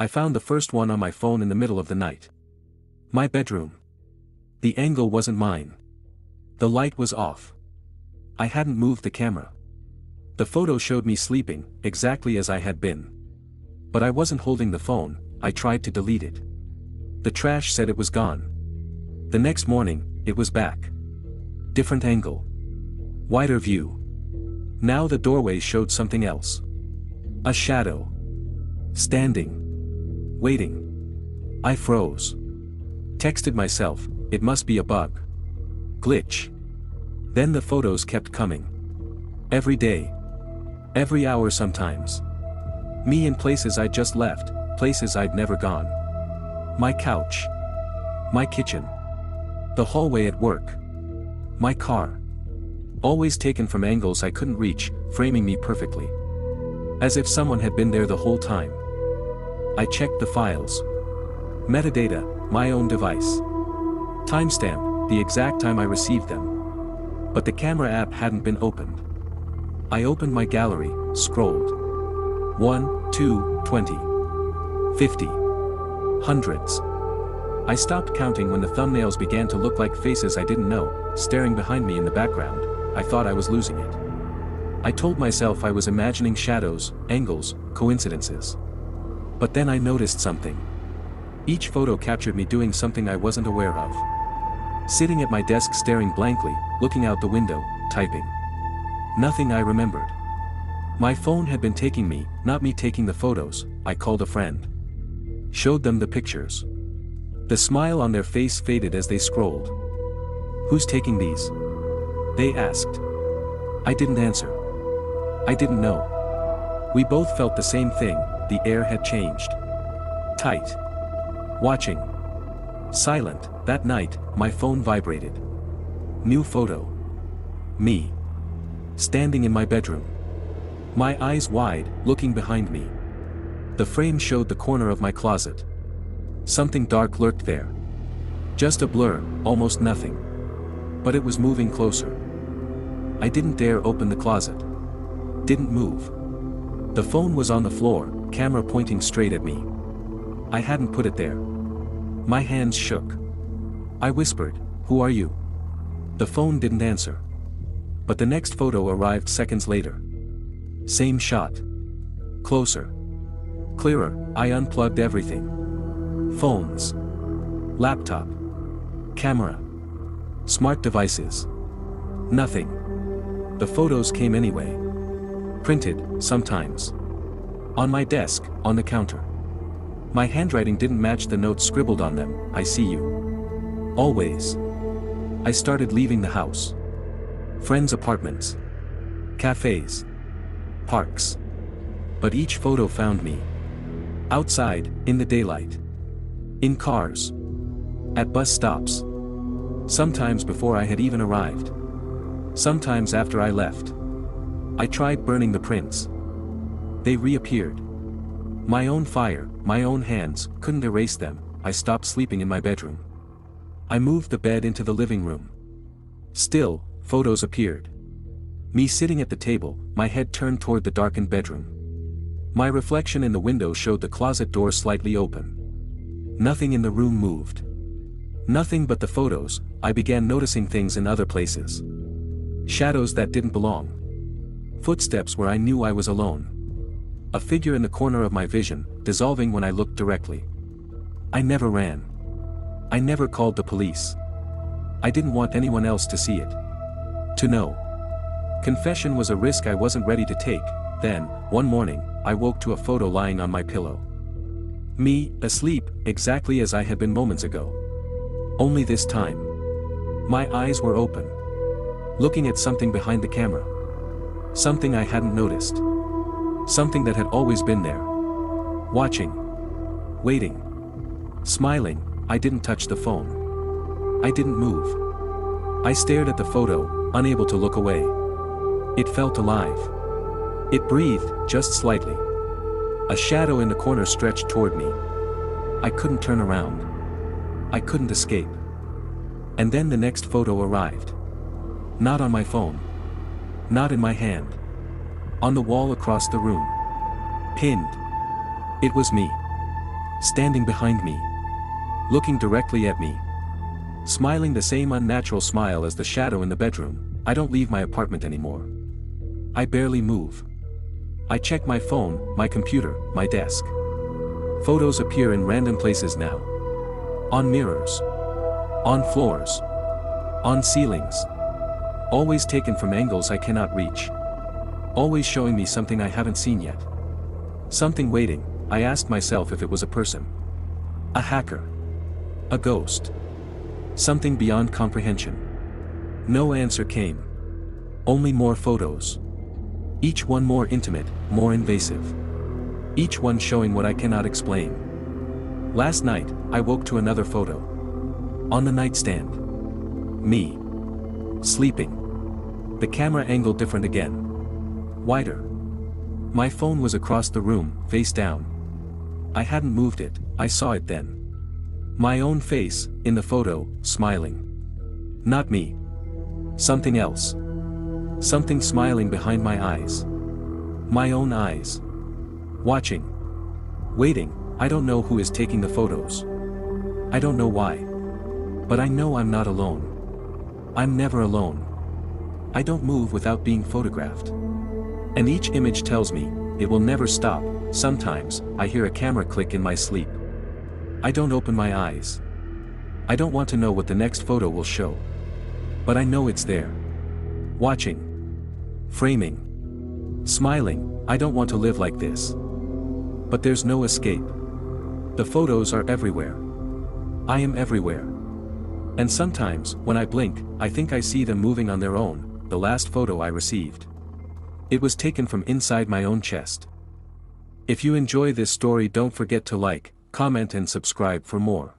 I found the first one on my phone in the middle of the night. My bedroom. The angle wasn't mine. The light was off. I hadn't moved the camera. The photo showed me sleeping, exactly as I had been. But I wasn't holding the phone. I tried to delete it. The trash said it was gone. The next morning, it was back. Different angle. Wider view. Now the doorway showed something else. A shadow. Standing. Waiting. I froze. Texted myself, it must be a bug. Glitch. Then the photos kept coming. Every day. Every hour sometimes. Me in places I'd just left, places I'd never gone. My couch. My kitchen. The hallway at work. My car. Always taken from angles I couldn't reach, framing me perfectly. As if someone had been there the whole time. I checked the files. Metadata, my own device. Timestamp, the exact time I received them. But the camera app hadn't been opened. I opened my gallery, scrolled. 1, 2, 20. 50. Hundreds. I stopped counting when the thumbnails began to look like faces I didn't know, staring behind me in the background. I thought I was losing it. I told myself I was imagining shadows, angles, coincidences. But then I noticed something. Each photo captured me doing something I wasn't aware of. Sitting at my desk staring blankly, looking out the window, typing. Nothing I remembered. My phone had been taking me, not me taking the photos. I called a friend. Showed them the pictures. The smile on their face faded as they scrolled. Who's taking these? They asked. I didn't answer. I didn't know. We both felt the same thing, the air had changed. Tight. Watching. Silent. That night, my phone vibrated. New photo. Me. Standing in my bedroom. My eyes wide, looking behind me. The frame showed the corner of my closet. Something dark lurked there. Just a blur, almost nothing. But it was moving closer. I didn't dare open the closet. Didn't move. The phone was on the floor, camera pointing straight at me. I hadn't put it there. My hands shook. I whispered, "Who are you?" The phone didn't answer. But the next photo arrived seconds later. Same shot. Closer. Clearer. I unplugged everything. Phones. Laptop. Camera. Smart devices. Nothing. The photos came anyway. Printed, sometimes. On my desk, on the counter. My handwriting didn't match the notes scribbled on them. I see you. Always. I started leaving the house. Friends' apartments. Cafes. Parks. But each photo found me. Outside, in the daylight. In cars. At bus stops. Sometimes before I had even arrived. Sometimes after I left. I tried burning the prints. They reappeared. My own fire, my own hands, couldn't erase them. I stopped sleeping in my bedroom. I moved the bed into the living room. Still, photos appeared. Me sitting at the table, my head turned toward the darkened bedroom. My reflection in the window showed the closet door slightly open. Nothing in the room moved. Nothing but the photos. I began noticing things in other places. Shadows that didn't belong. Footsteps where I knew I was alone. A figure in the corner of my vision, dissolving when I looked directly. I never ran. I never called the police. I didn't want anyone else to see it. To know. Confession was a risk I wasn't ready to take. Then, one morning, I woke to a photo lying on my pillow. Me, asleep, exactly as I had been moments ago. Only this time. My eyes were open. Looking at something behind the camera. Something I hadn't noticed. Something that had always been there. Watching. Waiting. Smiling. I didn't touch the phone. I didn't move. I stared at the photo, unable to look away. It felt alive. It breathed, just slightly. A shadow in the corner stretched toward me. I couldn't turn around. I couldn't escape. And then the next photo arrived. Not on my phone. Not in my hand. On the wall across the room. Pinned. It was me. Standing behind me. Looking directly at me. Smiling the same unnatural smile as the shadow in the bedroom. I don't leave my apartment anymore. I barely move. I check my phone, my computer, my desk. Photos appear in random places now. On mirrors. On floors. On ceilings. Always taken from angles I cannot reach. Always showing me something I haven't seen yet. Something waiting. I asked myself if it was a person. A hacker. A ghost. Something beyond comprehension. No answer came. Only more photos. Each one more intimate, more invasive. Each one showing what I cannot explain. Last night, I woke to another photo. On the nightstand. Me. Sleeping. The camera angle different again. Wider. My phone was across the room, face down. I hadn't moved it, I saw it then. My own face, in the photo, smiling. Not me. Something else. Something smiling behind my eyes. My own eyes. Watching. Waiting. I don't know who is taking the photos. I don't know why. But I know I'm not alone. I'm never alone. I don't move without being photographed. And each image tells me, it will never stop. Sometimes, I hear a camera click in my sleep. I don't open my eyes. I don't want to know what the next photo will show. But I know it's there. Watching. Framing. Smiling. I don't want to live like this. But there's no escape. The photos are everywhere. I am everywhere. And sometimes, when I blink, I think I see them moving on their own. The last photo I received. It was taken from inside my own chest. If you enjoy this story, don't forget to like, comment and subscribe for more.